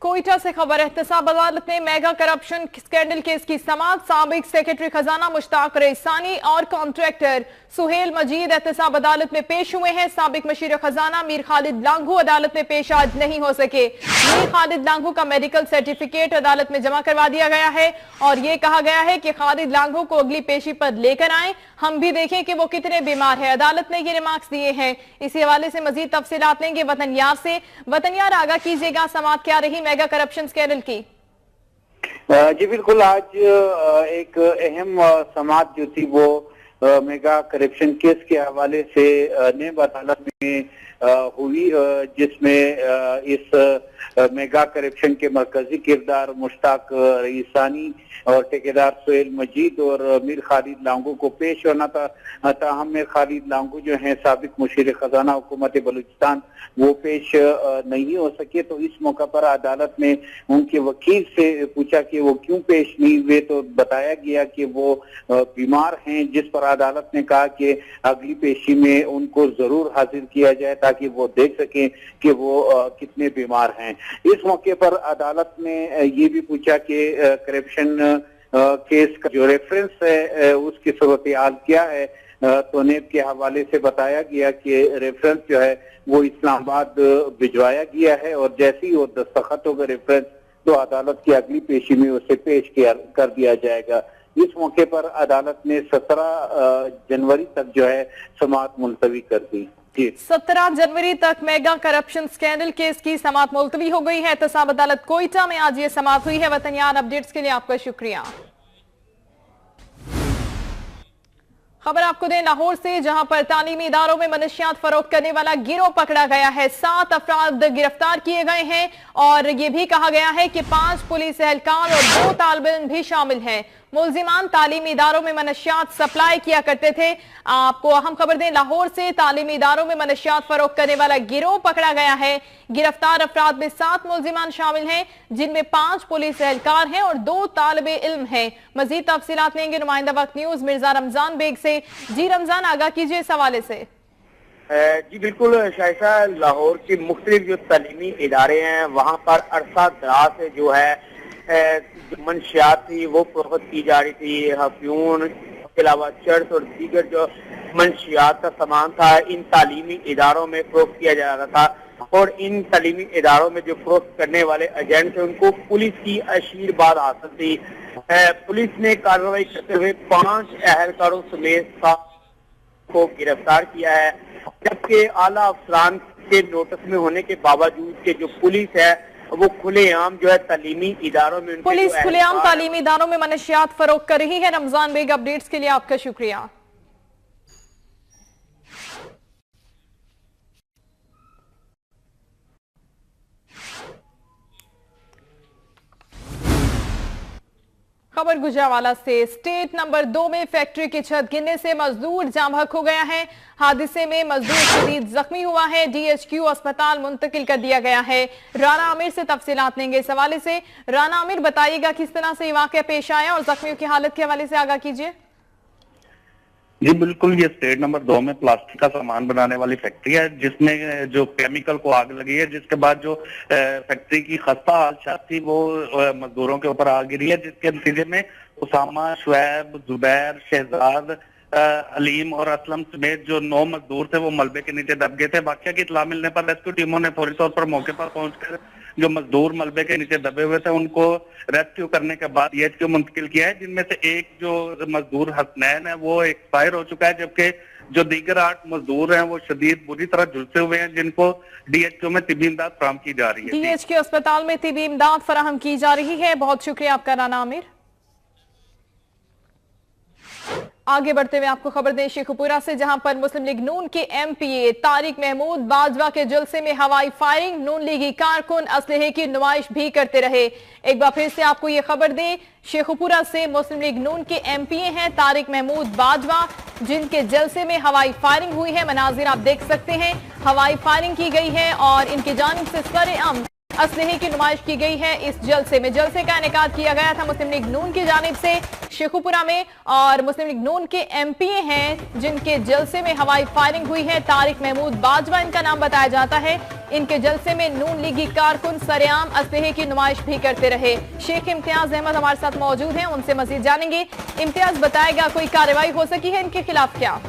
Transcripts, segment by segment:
कोयटा से खबर है। एहतसाब अदालत ने मेगा करप्शन स्कैंडल केस की समाअत। साबिक सेक्रेटरी खजाना मुश्ताक रईसानी और कॉन्ट्रैक्टर सुहेल मजीद एहतसाब अदालत में पेश हुए हैं। साबिक मशीर खजाना मीर खालिद लांघू अदालत में पेश आज नहीं हो सके। मीर खालिद लांघू का मेडिकल सर्टिफिकेट अदालत में जमा करवा दिया गया है और ये कहा गया है कि खालिद लांघू को अगली पेशी पर लेकर आए, हम भी देखें कि वो कितने बीमार है। अदालत ने ये रिमार्क्स दिए हैं। इसी हवाले से मजीद तफसीलात लेंगे वतन यार से। वतन यार, आगाह कीजिएगा, समाअत क्या रही मेगा करप्शन स्कैंडल की? जी बिल्कुल, आज एक अहम समाअत जो थी वो मेगा करप्शन केस के हवाले से नेब अदालत में हुई, जिसमें इस मेगा करप्शन के मरकजी किरदार मुश्ताक रईसानी और ठेकेदार सुहेल मजीद और मीर खालिद लांघू को पेश होना था। ताहम मीर खालिद लांघू जो हैं साबिक मुशीर खजाना हुकूमत बलूचिस्तान, वो पेश नहीं हो सके। तो इस मौका पर अदालत ने उनके वकील से पूछा कि वो क्यों पेश नहीं हुए, तो बताया गया कि वो बीमार हैं, जिस पर अदालत ने कहा कि अगली पेशी में उनको जरूर हाजिर किया जाए ताकि वो देख सकें कि वो कितने बीमार हैं। इस मौके पर अदालत ने ये भी पूछा कि करप्शन केस का जो रेफरेंस है उसकी सूरत-ए-हाल क्या है। तो नेब के हवाले से बताया गया कि रेफरेंस जो है वो इस्लामाबाद भिजवाया गया है और जैसे ही वो दस्तखत होगा रेफरेंस, तो अदालत की अगली पेशी में उसे पेश कर दिया जाएगा। इस मौके पर अदालत ने 17 जनवरी तक जो है समाअत मुलतवी कर दी। 17 जनवरी तक मेगा करप्शन स्कैंडल केस की समाअत मुलतवी हो गई है। एहतसाब अदालत कोयटा में आज ये समाअत हुई है। वतन यार, अपडेट्स के लिए आपका शुक्रिया। खबर आपको दें लाहौर से, जहां पर तालीमी इदारों में मनशियात फरोख्त करने वाला गिरोह पकड़ा गया है। 7 अफराद गिरफ्तार किए गए हैं और यह भी कहा गया है कि 5 पुलिस एहलकार और 2 तालिब इल्म भी शामिल हैं। मुल्जिमान तालीमी इदारों में मनशियात सप्लाई किया करते थे। आपको अहम खबर दें लाहौर से, तालीमी इदारों में मनशियात फरोख्त करने वाला गिरोह पकड़ा गया है। गिरफ्तार अफराद में 7 मुल्जिमान शामिल हैं, जिनमें 5 पुलिस एहलकार हैं और 2 तालिबे इल्म हैं। मजीद तफसीलात लेंगे नुमाइंदा वक्त न्यूज मिर्जा रमजान बेग से। जी रमजान, आगाह कीजिए इस हवाले से। जी बिल्कुल शाइशा, लाहौर के मुख्तलिफ जो तालीमी इदारे हैं वहाँ पर अरसा दराज से जो है मंशियात थी वो फरोख्त की जा रही थी। अफयून के अलावा चर्च और दीगर जो मंशियात का सामान था इन तालीमी इदारों में फरोख्त किया जा रहा था और इन तालीमी इदारों में जो फरोख्त करने वाले एजेंट थे उनको पुलिस की आशीर्वाद हासिल थी। पुलिस ने कार्रवाई करते हुए 5 अहलकारों समेत 7 को गिरफ्तार किया है, जबकि आला अफसरान के नोटिस में होने के बावजूद के जो पुलिस है वो खुलेआम जो है तालीमी इदारों में पुलिस खुलेआम तालीमी इदारों में मनशियात फरोख्त कर रही है। रमजान बेग, अपडेट्स के लिए आपका शुक्रिया। खबर गुजरांवाला से, स्टेट नंबर 2 में फैक्ट्री की छत गिरने से मजदूर जाम बहक हो गया है। हादसे में मजदूर शदीद जख्मी हुआ है। DHQ अस्पताल मुंतकिल कर दिया गया है। राना आमिर से तफसीलात लेंगे इस हवाले से। राना आमिर, बताइएगा किस तरह से ये वाकया पेश आया और जख्मियों की हालत के हवाले से आगाह कीजिए। जी बिल्कुल, ये स्टेट नंबर 2 में प्लास्टिक का सामान बनाने वाली फैक्ट्री है, जिसमें जो केमिकल को आग लगी है, जिसके बाद जो फैक्ट्री की खस्ता हाल छत थी वो मजदूरों के ऊपर आग गिरी है, जिसके नतीजे में उसामा, शुएब, जुबैर, शहजाद, अलीम और असलम समेत जो 9 मजदूर थे वो मलबे के नीचे दब गए थे। वाकया की इत्तला मिलने पर रेस्क्यू टीमों ने फौरी तौर पर मौके पर पहुंचकर जो मजदूर मलबे के नीचे दबे हुए थे उनको रेस्क्यू करने के बाद DHQ मुंतकिल किया है, जिनमें से एक जो मजदूर हसनैन है वो एक्सपायर हो चुका है, जबकि जो दीगर 8 मजदूर हैं वो शदीद बुरी तरह झुलसे हुए हैं, जिनको DHQ में तिबी इमदाद फराहम की जा रही है। DHQ अस्पताल में तिबी इमदाद फराहम की जा रही है। बहुत शुक्रिया आपका राना आमिर। आगे बढ़ते हुए आपको खबर दें शेखुपुरा से, जहां पर मुस्लिम लीग नून के MPA तारिक महमूद बाजवा के जलसे में हवाई फायरिंग, नून लीगी कारकुन असलहे की नुमाइश भी करते रहे। एक बार फिर से आपको ये खबर दें, शेखुपुरा से मुस्लिम लीग नून के MPA हैं तारिक महमूद बाजवा, जिनके जलसे में हवाई फायरिंग हुई है। मनाजिर आप देख सकते हैं, हवाई फायरिंग की गई है और इनकी जानिब से सरेआम असलहे की नुमाइश की गई है। इस जलसे में जलसे का इनेकाद किया गया था मुस्लिम लीग नून की जानिब से शेखुपुरा में और मुस्लिम लीग नून के MPA हैं जिनके जलसे में हवाई फायरिंग हुई है। तारिक महमूद बाजवा इनका नाम बताया जाता है। इनके जलसे में नून लीगी कारकुन सरेआम असलहे की नुमाइश भी करते रहे। शेख इम्तियाज अहमद हमारे साथ मौजूद हैं, उनसे मजीद जानेंगे। इम्तियाज, बताएगा कोई कार्रवाई हो सकी है इनके खिलाफ क्या?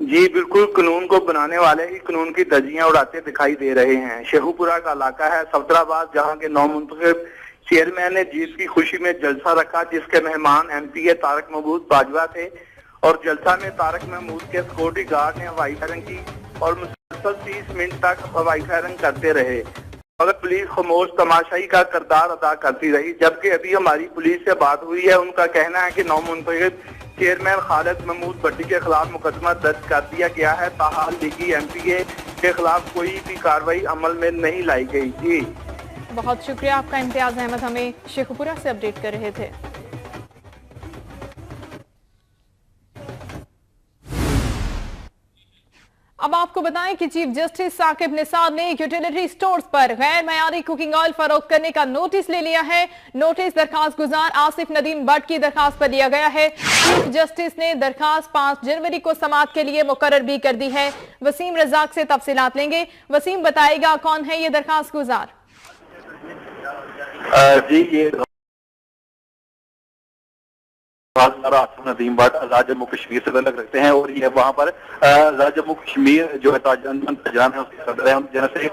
जी बिल्कुल, कानून को बनाने वाले ही कानून की धज्जियां उड़ाते दिखाई दे रहे हैं। शेखुपुरा का इलाका है सफदराबाद, जहां के नौमुंतखब चेयरमैन ने जीत की खुशी में जलसा रखा, जिसके मेहमान एमपीए तारक महमूद बाजवा थे। और जलसा में तारक महमूद के सिक्योरिटी गार्ड ने हवाई फायरिंग की और मुसलसल 30 मिनट तक हवाई फायरिंग करते रहे, मगर पुलिस खामोश तमाशाई का किरदार अदा करती रही। जबकि अभी हमारी पुलिस से बात हुई है, उनका कहना है कि नौमुंतखब चेयरमैन खालिद महमूद भट्टी के खिलाफ मुकदमा दर्ज कर दिया गया है। ताहाल लीगी एमपीए के खिलाफ कोई भी कार्रवाई अमल में नहीं लाई गई। जी बहुत शुक्रिया आपका इम्तियाज अहमद, हमें शेखुपुरा से अपडेट कर रहे थे। अब आपको बताएं कि चीफ जस्टिस साकिब निसार ने यूटिलिटी स्टोर्स पर गैर मयारी कुकिंग ऑयल फरोख्त करने का नोटिस ले लिया है। नोटिस दरखास्त गुजार आसिफ नदीम भट्ट की दरखास्त पर दिया गया है। चीफ जस्टिस ने दरखास्त 5 जनवरी को समाअत के लिए मुकर्रर भी कर दी है। वसीम रजाक से तफसीलात लेंगे। वसीम, बताएगा कौन है ये दरखास्त गुजार? जी, ये आसिफ नदीम भट्ट आजाद जम्मू कश्मीर से तल्लुक रखते हैं और ये वहाँ पर आजाद जम्मू कश्मीर जो है तजान है उसके सदर है, जैसे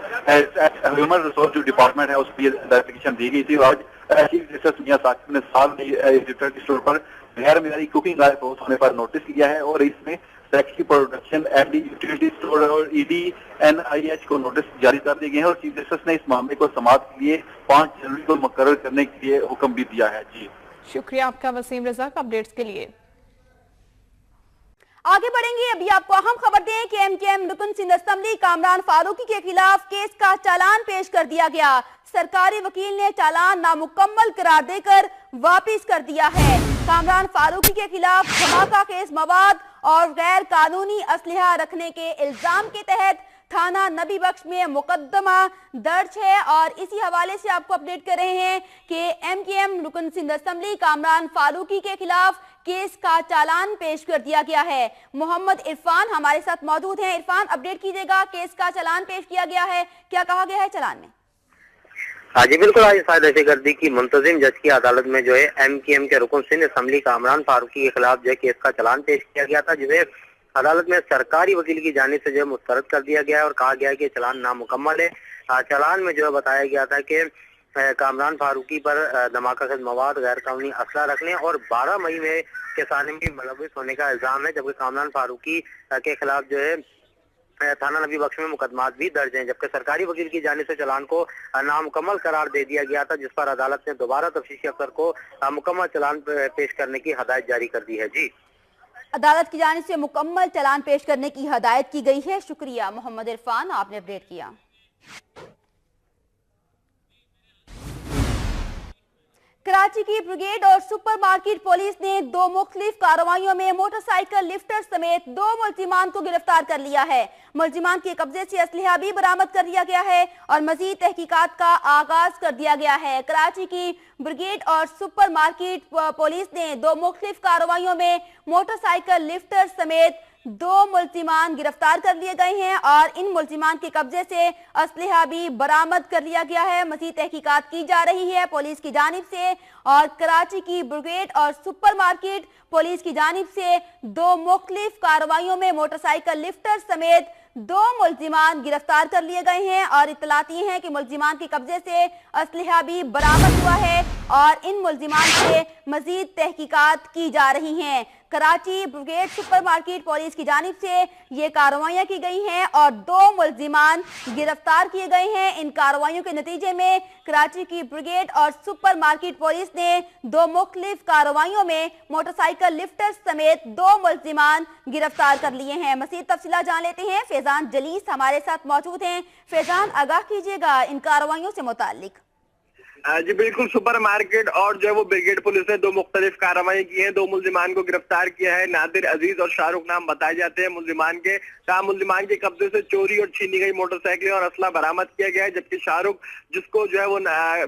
ह्यूमन रिसोर्स जो डिपार्टमेंट है उस पर एप्लीकेशन दी गई थी। आज चीफ जस्टिस मियां साकिब ने साल में यूटिलिटी स्टोर पर गैर मयारी कुकिंग ऑयल फरोख्त होने पर नोटिस लिया है और इसमें टैक्सी प्रोडक्शन एडी यूटिलिटी स्टोर और EDNIH को नोटिस जारी कर दिए गए हैं और चीफ जस्टिस ने इस मामले को समाअत के लिए 5 जनवरी को मुकर्रर करने के लिए हुक्म भी दिया है। जी शुक्रिया आपका वसीम रजाक अपडेट्स के लिए। आगे बढ़ेंगे। अभी आपको अहम खबर दें कि MKM रुकन सिंध असेंबली कामरान फारूकी के खिलाफ केस का चालान पेश कर दिया गया। सरकारी वकील ने चालान नामुकम्मल करार देकर वापस कर दिया है। कामरान फारूकी के खिलाफ धमाका खेज मवाद और गैर कानूनी असलहा रखने के इल्जाम के तहत थाना नबी बख्श में मुकदमा दर्ज है। और इसी हवाले से आपको अपडेट कर रहे हैं कि MKM रुकन सिंध असेंबली कामरान फारूकी के खिलाफ केस का चालान पेश कर दिया गया है। मोहम्मद इरफान हमारे साथ मौजूद हैं। इरफान, अपडेट कीजिएगा, केस का चालान पेश किया गया है, क्या कहा गया है चालान में? हाँ जी बिल्कुल, आज दहशतगर्दी की मुंतजिम जज की अदालत में जो है MKM के रुकन सिंध असेंबली कामरान फारूकी के खिलाफ जो है केस का चालान पेश किया गया था, जो है अदालत में सरकारी वकील की जानिब से जो है मुस्तरद कर दिया गया है और कहा गया है कि चालान नामुकम्मल है। चालान में जो है बताया गया था कि कामरान फारूकी पर धमाका खेज मवाद, गैर कानूनी असला रखने और 12 मई में किसानी में मुलविस होने का इल्जाम है। जबकि कामरान फारूकी के खिलाफ जो है थाना नबी बख्श में मुकदमात भी दर्ज हैं। जबकि सरकारी वकील की जानिब से चालान को नामुकम्मल करार दे दिया गया था, जिस पर अदालत ने दोबारा तफ्तीशी अफसर को मुकम्मल चालान पेश करने की हदायत जारी कर दी है। जी, अदालत की जानिब से मुकम्मल चालान पेश करने की हदायत की गई है। शुक्रिया मोहम्मद इरफान, आपने अपडेट किया। कराची की ब्रिगेड और सुपरमार्केट पुलिस ने 2 मुख्तलिफ कार्रवाइयों में मोटरसाइकिल लिफ्टर समेत 2 मुलजिमान को गिरफ्तार कर लिया है। मुलजिमान के कब्जे से असलहा भी बरामद कर लिया गया है और मजीद तहकीकात का आगाज कर दिया गया है। कराची की ब्रिगेड और सुपरमार्केट पुलिस ने 2 मुख्तलिफ कार्रवाइयों में मोटरसाइकिल लिफ्टर समेत 2 मुलजिमान गिरफ्तार कर लिए गए हैं और इन मुलजिमान के कब्जे से असलहा भी बरामद कर लिया गया है। मज़ीद तहकीकात की जा रही है पुलिस की जानिब से और कराची की ब्रिगेड और सुपरमार्केट पुलिस की जानिब से 2 मुख्तलिफ कार्रवाइयों में मोटरसाइकिल लिफ्टर समेत 2 मुलजिमान गिरफ्तार कर लिए गए हैं और इत्तलात ये है कि मुलजिमान के कब्जे से असलहा भी बरामद हुआ है और इन मुलजिमान से मज़ीद तहकीकात की जा रही हैं। कराची ब्रिगेड सुपरमार्केट पुलिस की जानिब से ये कार्रवाइयां की गई हैं और 2 मुलजिमान गिरफ्तार किए गए हैं। इन कार्रवाइयों के नतीजे में कराची की ब्रिगेड और सुपरमार्केट पुलिस ने 2 मुख्तलिफ कार्रवाइयों में मोटरसाइकिल लिफ्टर समेत 2 मुलजिमान गिरफ्तार कर लिए हैं। मज़ीद तफसीलात जान लेते हैं। फैजान जलीस हमारे साथ मौजूद हैं। फैजान, आगाह कीजिएगा इन कार्रवाइयों से मुताल्लिक। जी बिल्कुल, सुपर मार्केट और जो है वो ब्रिगेड पुलिस ने दो मुख्तलिफ कार्रवाई की है। दो मुल्जिमान को गिरफ्तार किया है। नादिर अजीज और शाहरुख नाम बताए जाते हैं मुल्जिमान के। मुल्जिमान के कब्जे से चोरी और छीनी गई मोटरसाइकिलें और असला बरामद किया गया है, जबकि शाहरुख, जिसको जो है वो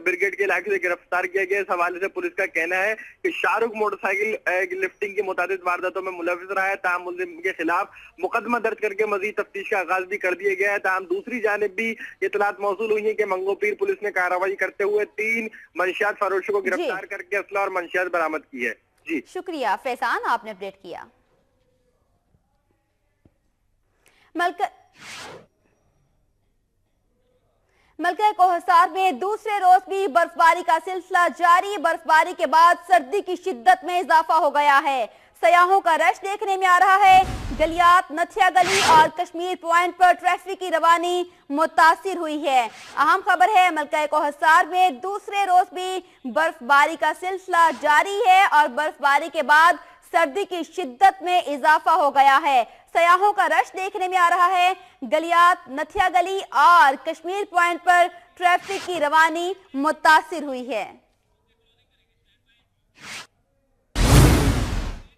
ब्रिगेड के इलाके से गिरफ्तार किया गया, इस हवाले से पुलिस का कहना है कि शाहरुख मोटरसाइकिल लिफ्टिंग की मुतादिद वारदातों में मुलविस रहा है। ताहम मुल्जिम के खिलाफ मुकदमा दर्ज करके मजीद तफ्तीश का आगाज भी कर दिया गया है। ताहम दूसरी जानिब भी इतलात मौसूल हुई है कि मंगोपीर पुलिस ने कार्रवाई करते हुए 3 मंशियात फरोशों को गिरफ्तार करके असला और मंशियात बरामद की है। जी शुक्रिया फैजान, आपने अपडेट किया। मलका कोहसार में दूसरे रोज भी बर्फबारी का सिलसिला जारी। बर्फबारी के बाद सर्दी की शिद्दत में इजाफा हो गया है। सयाहों का रश देखने में आ रहा है। गलियात, नथिया गली और कश्मीर पॉइंट पर ट्रैफिक की रवानी मुतासिर हुई है। अहम खबर है, मलका कोहसार में दूसरे रोज भी बर्फबारी का सिलसिला जारी है और बर्फबारी के बाद सर्दी की शिद्दत में इजाफा हो गया है। सयाहों का रश देखने में आ रहा है। गलियात, नथिया गली और कश्मीर पॉइंट पर ट्रैफिक की रवानी मुतासिर हुई है।